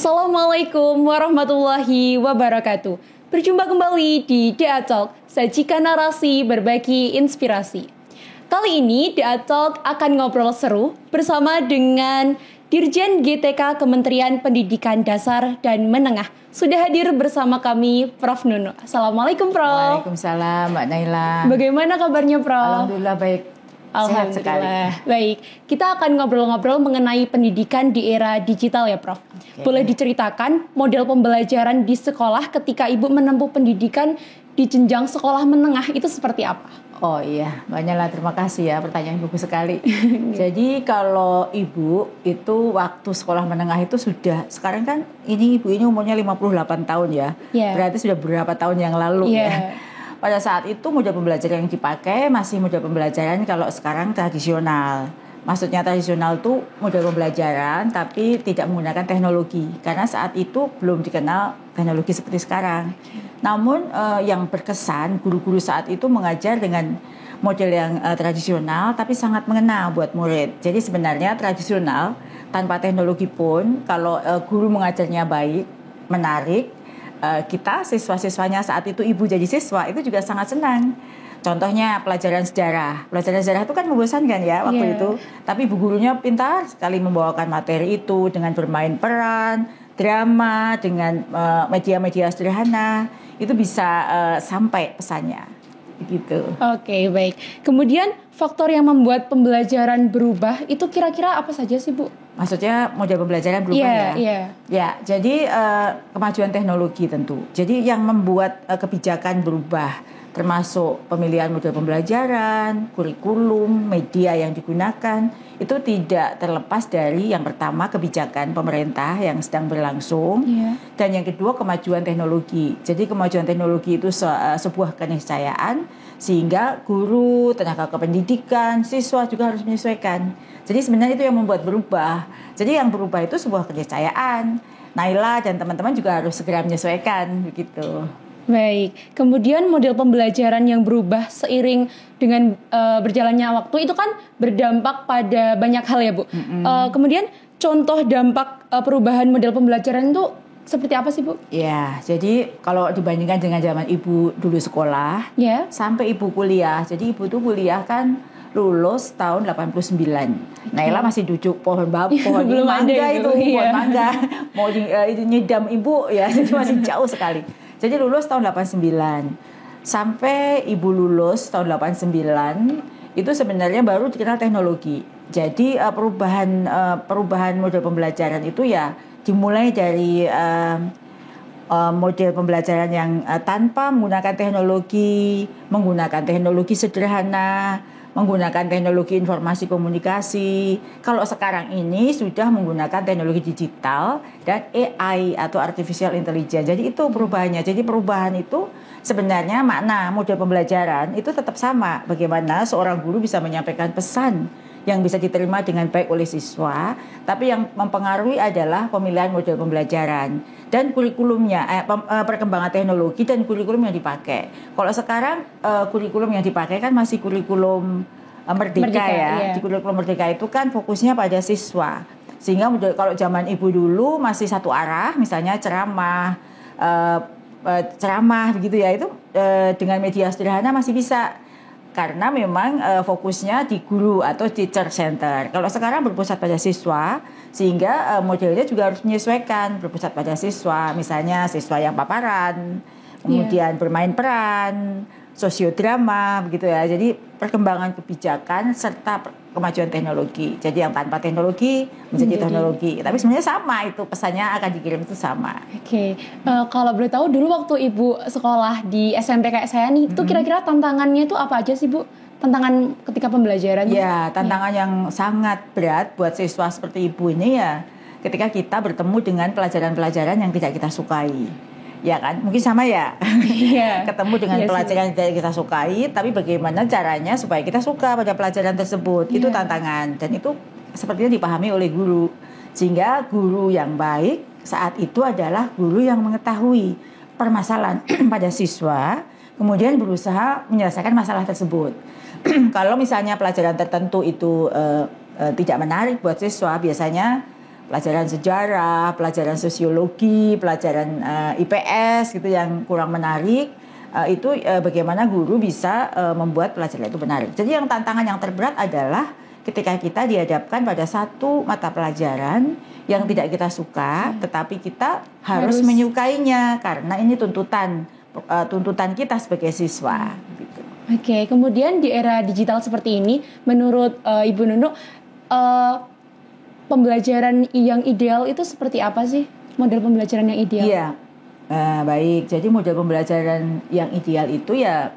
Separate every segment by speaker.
Speaker 1: Assalamualaikum warahmatullahi wabarakatuh. Berjumpa kembali di DA Talk, sajikan narasi berbagi inspirasi. Kali ini DA Talk akan ngobrol seru bersama dengan Dirjen GTK Kementerian Pendidikan Dasar dan Menengah. Sudah hadir bersama kami Prof. Nunu. Assalamualaikum Prof.
Speaker 2: Waalaikumsalam Mbak Naila.
Speaker 1: Bagaimana kabarnya Prof?
Speaker 2: Alhamdulillah baik. Sehat sekali.
Speaker 1: Baik, kita akan ngobrol-ngobrol mengenai pendidikan di era digital ya Prof. Okay. Boleh diceritakan model pembelajaran di sekolah ketika Ibu menempuh pendidikan di jenjang sekolah menengah itu seperti apa?
Speaker 2: Oh iya, Mbak Naila, terima kasih ya, pertanyaan bagus sekali. Jadi kalau Ibu itu waktu sekolah menengah itu sudah, sekarang kan Ibu ini umurnya 58 tahun ya. Berarti sudah beberapa tahun yang lalu ya. Pada saat itu model pembelajaran yang dipakai masih model pembelajaran kalau sekarang tradisional. Maksudnya tradisional itu model pembelajaran tapi tidak menggunakan teknologi. Karena saat itu belum dikenal teknologi seperti sekarang. Namun yang berkesan guru-guru saat itu mengajar dengan model yang tradisional tapi sangat mengena buat murid. Jadi sebenarnya tradisional tanpa teknologi pun kalau guru mengajarnya baik, menarik, kita siswa-siswanya saat itu Ibu jadi siswa itu juga sangat senang. Contohnya pelajaran sejarah. Pelajaran sejarah itu kan membosankan ya waktu itu. Tapi ibu gurunya pintar sekali membawakan materi itu dengan bermain peran, drama, dengan media-media sederhana. Itu bisa sampai pesannya. Gitu.
Speaker 1: Oke, baik. Kemudian faktor yang membuat pembelajaran berubah itu kira-kira apa saja sih Bu?
Speaker 2: Maksudnya model pembelajaran berubah Ya, jadi kemajuan teknologi tentu. Jadi yang membuat kebijakan berubah termasuk pemilihan model pembelajaran, kurikulum, media yang digunakan itu tidak terlepas dari yang pertama kebijakan pemerintah yang sedang berlangsung dan yang kedua kemajuan teknologi. Jadi kemajuan teknologi itu sebuah keniscayaan sehingga guru, tenaga kependidikan, siswa juga harus menyesuaikan. Jadi sebenarnya itu yang membuat berubah. Jadi yang berubah itu sebuah keniscayaan. Naila dan teman-teman juga harus segera menyesuaikan begitu.
Speaker 1: Baik, kemudian model pembelajaran yang berubah seiring dengan berjalannya waktu itu kan berdampak pada banyak hal ya Bu. Kemudian contoh dampak perubahan model pembelajaran itu seperti apa sih Bu?
Speaker 2: Ya, jadi kalau dibandingkan dengan zaman Ibu dulu sekolah sampai Ibu kuliah. Jadi Ibu tuh kuliah kan lulus tahun 89. Naila masih duduk pohon mangga itu, pohon mangga. Mau itu nyedam Ibu ya, jadi masih jauh sekali. Jadi lulus tahun 89. Sampai Ibu lulus tahun 89 itu sebenarnya baru dikenal teknologi. Jadi perubahan model pembelajaran itu ya dimulai dari model pembelajaran yang tanpa menggunakan teknologi sederhana, menggunakan teknologi informasi komunikasi. Kalau sekarang ini sudah menggunakan teknologi digital dan AI atau artificial intelligence. Jadi itu perubahannya. Jadi perubahan itu sebenarnya makna model pembelajaran itu tetap sama. Bagaimana seorang guru bisa menyampaikan pesan yang bisa diterima dengan baik oleh siswa, tapi yang mempengaruhi adalah pemilihan model pembelajaran dan kurikulumnya, perkembangan teknologi dan kurikulum yang dipakai. Kalau sekarang kurikulum yang dipakai kan masih kurikulum merdeka ya. Di kurikulum merdeka itu kan fokusnya pada siswa. Sehingga kalau zaman Ibu dulu masih satu arah, misalnya ceramah begitu ya, itu dengan media sederhana masih bisa. Karena memang fokusnya di guru atau teacher center. Kalau sekarang berpusat pada siswa, sehingga modelnya juga harus menyesuaikan, berpusat pada siswa. Misalnya siswa yang paparan, kemudian bermain peran, sosiodrama, begitu ya. Jadi perkembangan kebijakan serta kemajuan teknologi. Jadi yang tanpa teknologi menjadi teknologi. Tapi sebenarnya sama itu, pesannya akan dikirim itu sama.
Speaker 1: Oke. Kalau boleh tahu dulu waktu Ibu sekolah di SMP kayak saya nih, itu kira-kira tantangannya itu apa aja sih Bu? Tantangan ketika pembelajaran?
Speaker 2: Ya, tantangan yang sangat berat buat siswa seperti Ibu ini ya, ketika kita bertemu dengan pelajaran-pelajaran yang tidak kita sukai. Ya kan, mungkin sama ya. Ketemu dengan pelajaran yang tidak kita sukai, tapi bagaimana caranya supaya kita suka pada pelajaran tersebut. Itu tantangan dan itu sepertinya dipahami oleh guru. Sehingga guru yang baik saat itu adalah guru yang mengetahui permasalahan pada siswa, kemudian berusaha menyelesaikan masalah tersebut. Kalau misalnya pelajaran tertentu itu tidak menarik buat siswa, biasanya pelajaran sejarah, pelajaran sosiologi, pelajaran IPS gitu yang kurang menarik, itu bagaimana guru bisa membuat pelajaran itu menarik. Jadi yang tantangan yang terberat adalah ketika kita dihadapkan pada satu mata pelajaran yang tidak kita suka, tetapi kita harus menyukainya karena ini tuntutan kita sebagai siswa. Gitu.
Speaker 1: Oke, kemudian di era digital seperti ini, menurut Ibu Nunuk, pembelajaran yang ideal itu seperti apa sih? Model pembelajaran yang ideal?
Speaker 2: Iya. Baik, jadi model pembelajaran yang ideal itu ya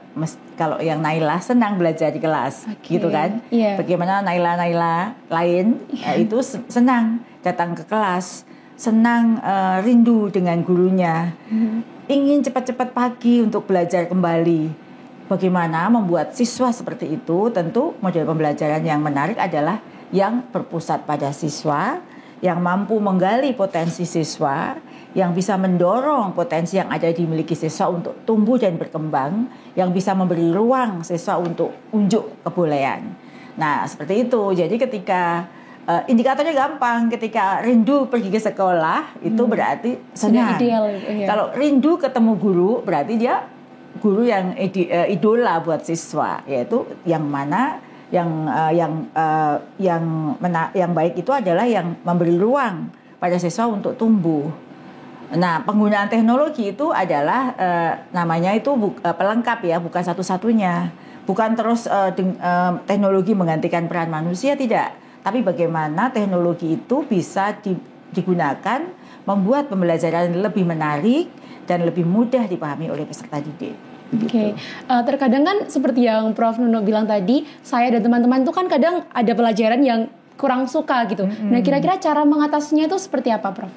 Speaker 2: kalau yang Naila senang belajar di kelas, gitu kan?
Speaker 1: Yeah.
Speaker 2: Bagaimana Naila lain itu senang datang ke kelas, senang rindu dengan gurunya, ingin cepat-cepat pagi untuk belajar kembali. Bagaimana membuat siswa seperti itu? Tentu model pembelajaran yang menarik adalah yang berpusat pada siswa, yang mampu menggali potensi siswa, yang bisa mendorong potensi yang ada dimiliki siswa untuk tumbuh dan berkembang, yang bisa memberi ruang siswa untuk unjuk kebolehan. Nah, seperti itu. Jadi ketika indikatornya gampang, ketika rindu pergi ke sekolah itu berarti senang.
Speaker 1: Ideal,
Speaker 2: Kalau rindu ketemu guru berarti dia guru yang idola buat siswa, yaitu yang mana yang baik itu adalah yang memberi ruang pada siswa untuk tumbuh. Nah, penggunaan teknologi itu adalah namanya itu pelengkap ya, bukan satu-satunya. Bukan terus teknologi menggantikan peran manusia, tidak. Tapi bagaimana teknologi itu bisa digunakan membuat pembelajaran lebih menarik dan lebih mudah dipahami oleh peserta didik.
Speaker 1: Oke. Terkadang kan seperti yang Prof. Nunuk bilang tadi, saya dan teman-teman itu kan kadang ada pelajaran yang kurang suka gitu. Nah, kira-kira cara mengatasinya itu seperti apa, Prof?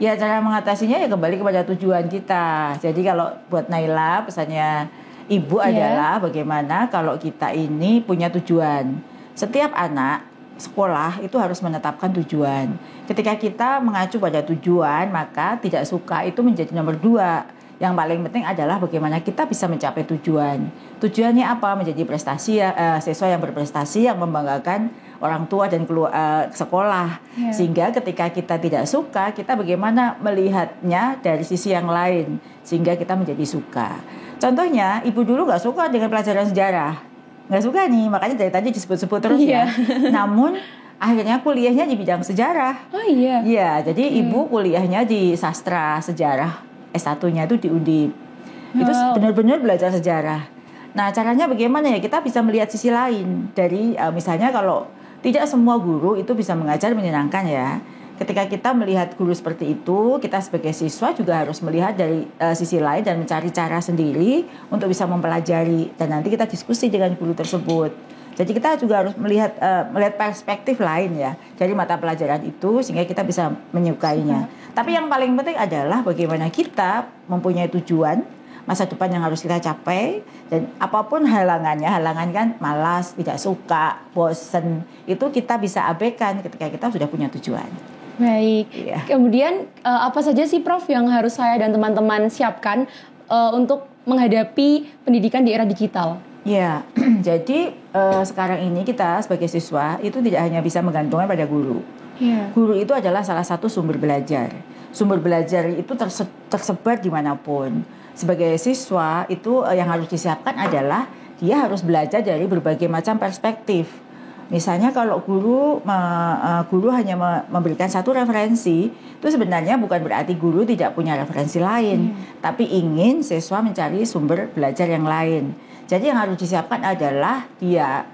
Speaker 2: Ya, cara mengatasinya ya kembali kepada tujuan kita. Jadi kalau buat Naila, pesannya Ibu adalah bagaimana kalau kita ini punya tujuan. Setiap anak sekolah itu harus menetapkan tujuan. Ketika kita mengacu pada tujuan, maka tidak suka itu menjadi nomor 2. Yang paling penting adalah bagaimana kita bisa mencapai tujuan. Tujuannya apa? Menjadi prestasi siswa yang berprestasi, yang membanggakan orang tua dan sekolah. Sehingga ketika kita tidak suka, kita bagaimana melihatnya dari sisi yang lain sehingga kita menjadi suka. Contohnya, Ibu dulu nggak suka dengan pelajaran sejarah, nggak suka nih, makanya dari tadi disebut-sebut terus ya. Namun akhirnya kuliahnya di bidang sejarah.
Speaker 1: Oh iya.
Speaker 2: Iya, jadi Ibu kuliahnya di sastra sejarah. S1-nya itu di Undip. Itu benar-benar belajar sejarah. Nah, caranya bagaimana ya? Kita bisa melihat sisi lain dari misalnya kalau tidak semua guru itu bisa mengajar menyenangkan ya. Ketika kita melihat guru seperti itu, kita sebagai siswa juga harus melihat dari sisi lain dan mencari cara sendiri untuk bisa mempelajari, dan nanti kita diskusi dengan guru tersebut. Jadi kita juga harus melihat perspektif lain ya dari mata pelajaran itu sehingga kita bisa menyukainya. Tapi yang paling penting adalah bagaimana kita mempunyai tujuan masa depan yang harus kita capai, dan apapun halangannya, halangan kan malas, tidak suka, bosen, itu kita bisa abaikan ketika kita sudah punya tujuan.
Speaker 1: Baik. Yeah. Kemudian apa saja sih Prof yang harus saya dan teman-teman siapkan untuk menghadapi pendidikan di era digital?
Speaker 2: Ya, jadi sekarang ini kita sebagai siswa itu tidak hanya bisa menggantungkan pada guru.
Speaker 1: Yeah.
Speaker 2: Guru itu adalah salah satu sumber belajar. Sumber belajar itu tersebar dimanapun. Sebagai siswa itu yang harus disiapkan adalah dia harus belajar dari berbagai macam perspektif. Misalnya kalau guru hanya memberikan satu referensi, itu sebenarnya bukan berarti guru tidak punya referensi lain, tapi ingin siswa mencari sumber belajar yang lain. Jadi yang harus disiapkan adalah dia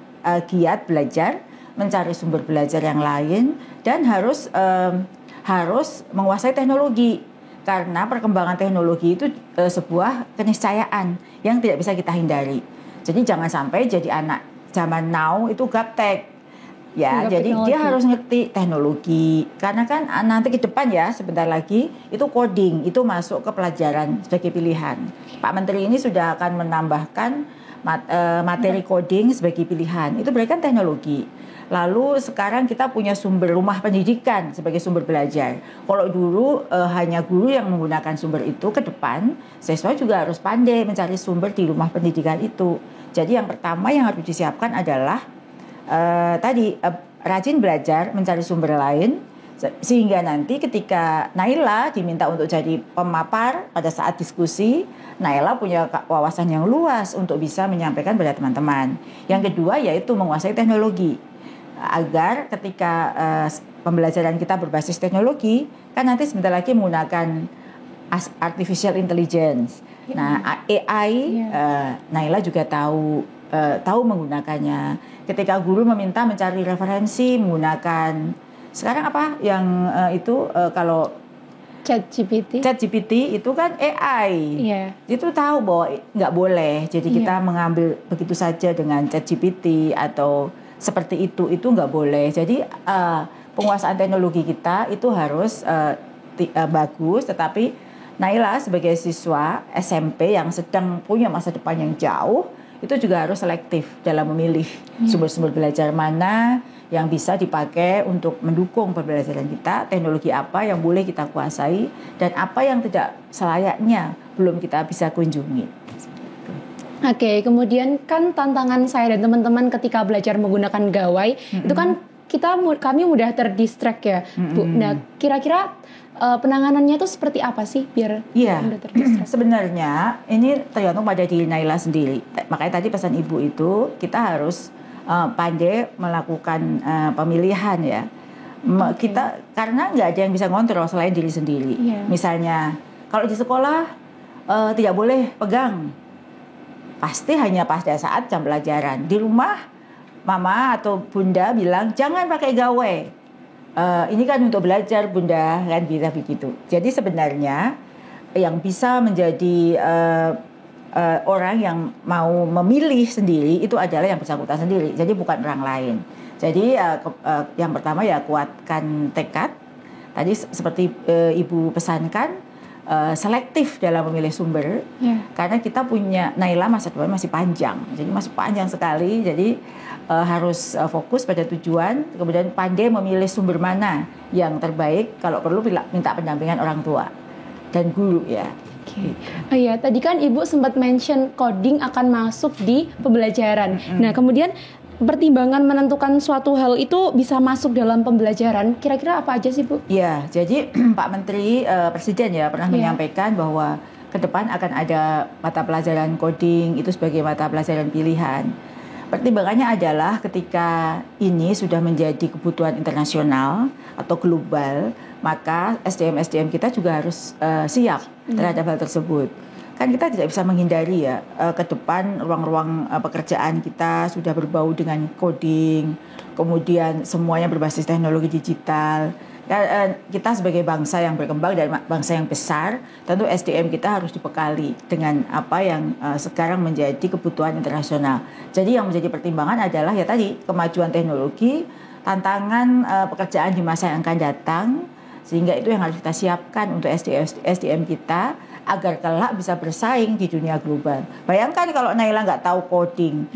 Speaker 2: giat belajar, mencari sumber belajar yang lain, dan harus menguasai teknologi. Karena perkembangan teknologi itu sebuah keniscayaan yang tidak bisa kita hindari. Jadi jangan sampai jadi anak zaman now itu gaptek. Ya, jadi teknologi. Dia harus ngerti teknologi. Karena kan nanti ke depan ya, sebentar lagi itu coding itu masuk ke pelajaran sebagai pilihan. Pak Menteri ini sudah akan menambahkan materi coding sebagai pilihan. Itu berarti kan teknologi. Lalu sekarang kita punya sumber rumah pendidikan sebagai sumber belajar. Kalau dulu hanya guru yang menggunakan sumber itu, ke depan siswa juga harus pandai mencari sumber di rumah pendidikan itu. Jadi yang pertama yang harus disiapkan adalah rajin belajar, mencari sumber lain, Sehingga nanti ketika Naila diminta untuk jadi pemapar pada saat diskusi, Naila punya wawasan yang luas untuk bisa menyampaikan pada teman-teman. Yang kedua yaitu menguasai teknologi. Agar ketika pembelajaran kita berbasis teknologi, kan nanti sebentar lagi menggunakan artificial intelligence. Nah, AI, Naila juga tahu menggunakannya. Ketika guru meminta mencari referensi menggunakan sekarang apa yang kalau ChatGPT itu kan AI, itu tahu bahwa nggak boleh. Jadi kita mengambil begitu saja dengan ChatGPT atau seperti itu nggak boleh. Jadi penguasaan teknologi kita itu harus bagus. Tetapi Naila sebagai siswa SMP yang sedang punya masa depan yang jauh, itu juga harus selektif dalam memilih sumber-sumber belajar mana yang bisa dipakai untuk mendukung pembelajaran kita, teknologi apa yang boleh kita kuasai, dan apa yang tidak selayaknya belum kita bisa kunjungi.
Speaker 1: Oke, kemudian kan tantangan saya dan teman-teman ketika belajar menggunakan gawai, itu kan kami mudah terdistract ya, Bu. Nah, kira-kira penanganannya itu seperti apa sih biar mudah terdistract?
Speaker 2: Sebenarnya ini tergantung pada diri Naila sendiri. Makanya tadi pesan Ibu itu kita harus pandai melakukan pemilihan ya. Kita karena nggak ada yang bisa ngontrol selain diri sendiri. Misalnya kalau di sekolah tidak boleh pegang, pasti hanya pada saat jam pelajaran. Di rumah mama atau bunda bilang jangan pakai gawai. Ini kan untuk belajar bunda, kan bisa begitu. Jadi sebenarnya yang bisa menjadi orang yang mau memilih sendiri itu adalah yang bersangkutan sendiri. Jadi bukan orang lain. Jadi yang pertama ya kuatkan tekad. Tadi seperti Ibu pesankan, selektif dalam memilih sumber. Karena kita punya Naila masa depan masih panjang. Jadi masih panjang sekali. Jadi harus fokus pada tujuan. Kemudian pandai memilih sumber mana yang terbaik. Kalau perlu minta pendampingan orang tua dan guru ya.
Speaker 1: Oh iya, tadi kan Ibu sempat mention coding akan masuk di pembelajaran. Nah, kemudian pertimbangan menentukan suatu hal itu bisa masuk dalam pembelajaran. Kira-kira apa aja sih, Bu?
Speaker 2: Ya, jadi Pak Menteri Presiden ya pernah menyampaikan bahwa ke depan akan ada mata pelajaran coding itu sebagai mata pelajaran pilihan. Pertimbangannya adalah ketika ini sudah menjadi kebutuhan internasional atau global, maka SDM kita juga harus siap terhadap hal tersebut. Kan kita tidak bisa menghindari ya, ke depan ruang-ruang pekerjaan kita sudah berbau dengan coding, kemudian semuanya berbasis teknologi digital. Kita sebagai bangsa yang berkembang dan bangsa yang besar, tentu SDM kita harus dibekali dengan apa yang sekarang menjadi kebutuhan internasional. Jadi yang menjadi pertimbangan adalah ya tadi kemajuan teknologi, tantangan pekerjaan di masa yang akan datang, sehingga itu yang harus kita siapkan untuk SDM kita agar kelak bisa bersaing di dunia global. Bayangkan kalau Naila nggak tahu coding,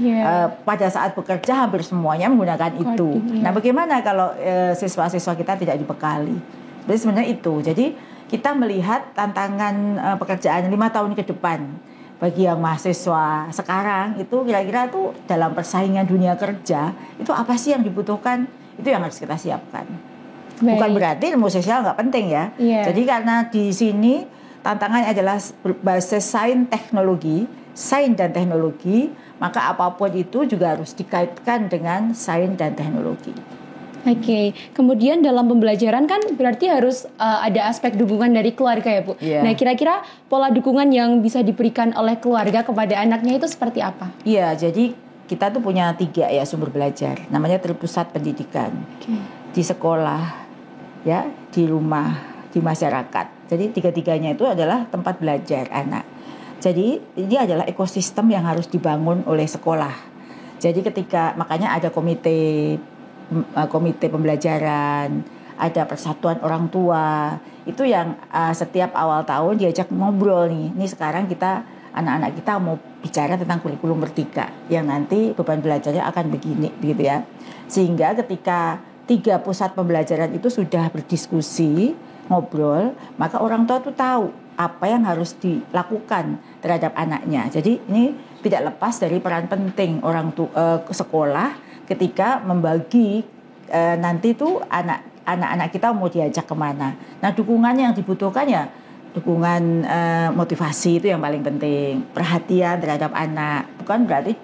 Speaker 2: pada saat bekerja hampir semuanya menggunakan coding, itu. Nah, bagaimana kalau siswa-siswa kita tidak dibekali? Jadi sebenarnya itu. Jadi kita melihat tantangan pekerjaan 5 tahun ke depan bagi yang mahasiswa sekarang itu kira-kira tuh dalam persaingan dunia kerja itu apa sih yang dibutuhkan? Itu yang harus kita siapkan. Bukan berarti ilmu sosial nggak penting ya. Jadi karena di sini tantangannya adalah berbasis sains dan teknologi, maka apapun itu juga harus dikaitkan dengan sains dan teknologi.
Speaker 1: Oke, kemudian dalam pembelajaran kan berarti harus ada aspek dukungan dari keluarga ya Bu. Nah kira-kira pola dukungan yang bisa diberikan oleh keluarga kepada anaknya itu seperti apa?
Speaker 2: Jadi kita tuh punya 3 ya sumber belajar, namanya terpusat pendidikan. Di sekolah, ya, di rumah, di masyarakat. Jadi 3-tiganya itu adalah tempat belajar anak. Jadi ini adalah ekosistem yang harus dibangun oleh sekolah. Jadi makanya ada komite pembelajaran, ada persatuan orang tua. Itu yang setiap awal tahun diajak ngobrol nih. Ini sekarang anak-anak kita mau bicara tentang kurikulum merdeka yang nanti beban belajarnya akan begini, begitu ya. Sehingga ketika 3 pusat pembelajaran itu sudah berdiskusi, ngobrol, maka orang tua tuh tahu apa yang harus dilakukan terhadap anaknya. Jadi ini tidak lepas dari peran penting orang tua sekolah ketika membagi nanti tuh anak-anak kita mau diajak kemana. Nah, dukungan yang dibutuhkan ya dukungan motivasi itu yang paling penting, perhatian terhadap anak. Bukan berarti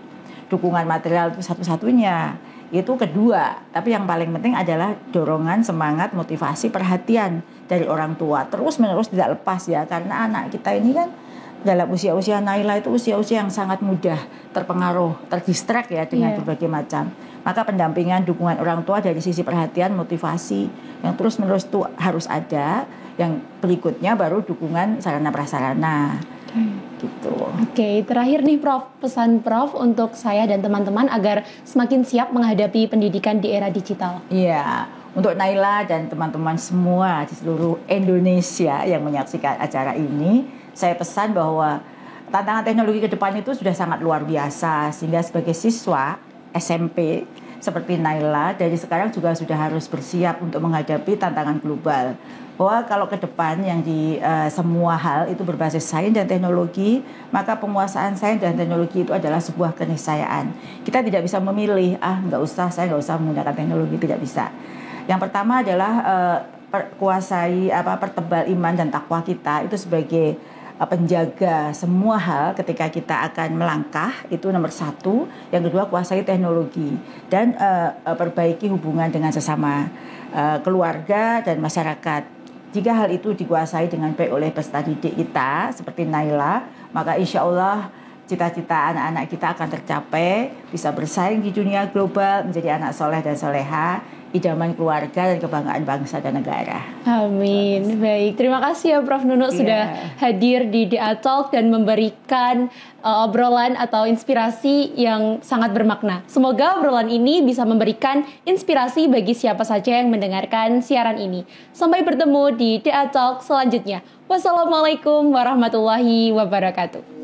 Speaker 2: dukungan material itu satu-satunya, itu kedua. Tapi yang paling penting adalah dorongan, semangat, motivasi, perhatian dari orang tua. Terus-menerus tidak lepas ya, karena anak kita ini kan dalam usia-usia Naila itu usia-usia yang sangat mudah terpengaruh, terdistract ya dengan berbagai macam. Maka pendampingan, dukungan orang tua dari sisi perhatian, motivasi yang terus-menerus itu harus ada. Yang berikutnya baru dukungan sarana prasarana. Gitu.
Speaker 1: Oke, terakhir nih Prof, pesan Prof untuk saya dan teman-teman agar semakin siap menghadapi pendidikan di era digital.
Speaker 2: Iya, untuk Naila dan teman-teman semua di seluruh Indonesia yang menyaksikan acara ini, saya pesan bahwa tantangan teknologi ke depan itu sudah sangat luar biasa, sehingga sebagai siswa SMP seperti Naila dari sekarang juga sudah harus bersiap untuk menghadapi tantangan global. Bahwa kalau ke depan yang di semua hal itu berbasis sains dan teknologi, maka penguasaan sains dan teknologi itu adalah sebuah keniscayaan. Kita tidak bisa memilih, saya nggak usah menggunakan teknologi, tidak bisa. Yang pertama adalah pertebal iman dan takwa kita itu sebagai penjaga semua hal ketika kita akan melangkah, itu nomor satu. Yang kedua, kuasai teknologi dan perbaiki hubungan dengan sesama keluarga dan masyarakat. Jika hal itu dikuasai dengan baik oleh peserta didik kita seperti Naila, maka insya Allah cita-cita anak-anak kita akan tercapai, bisa bersaing di dunia global, menjadi anak soleh dan soleha, idaman keluarga dan kebanggaan bangsa dan negara.
Speaker 1: Amin. Baik, terima kasih ya Prof Nunuk sudah hadir di DA Talk dan memberikan obrolan atau inspirasi yang sangat bermakna. Semoga obrolan ini bisa memberikan inspirasi bagi siapa saja yang mendengarkan siaran ini. Sampai bertemu di DA Talk selanjutnya. Wassalamualaikum warahmatullahi wabarakatuh.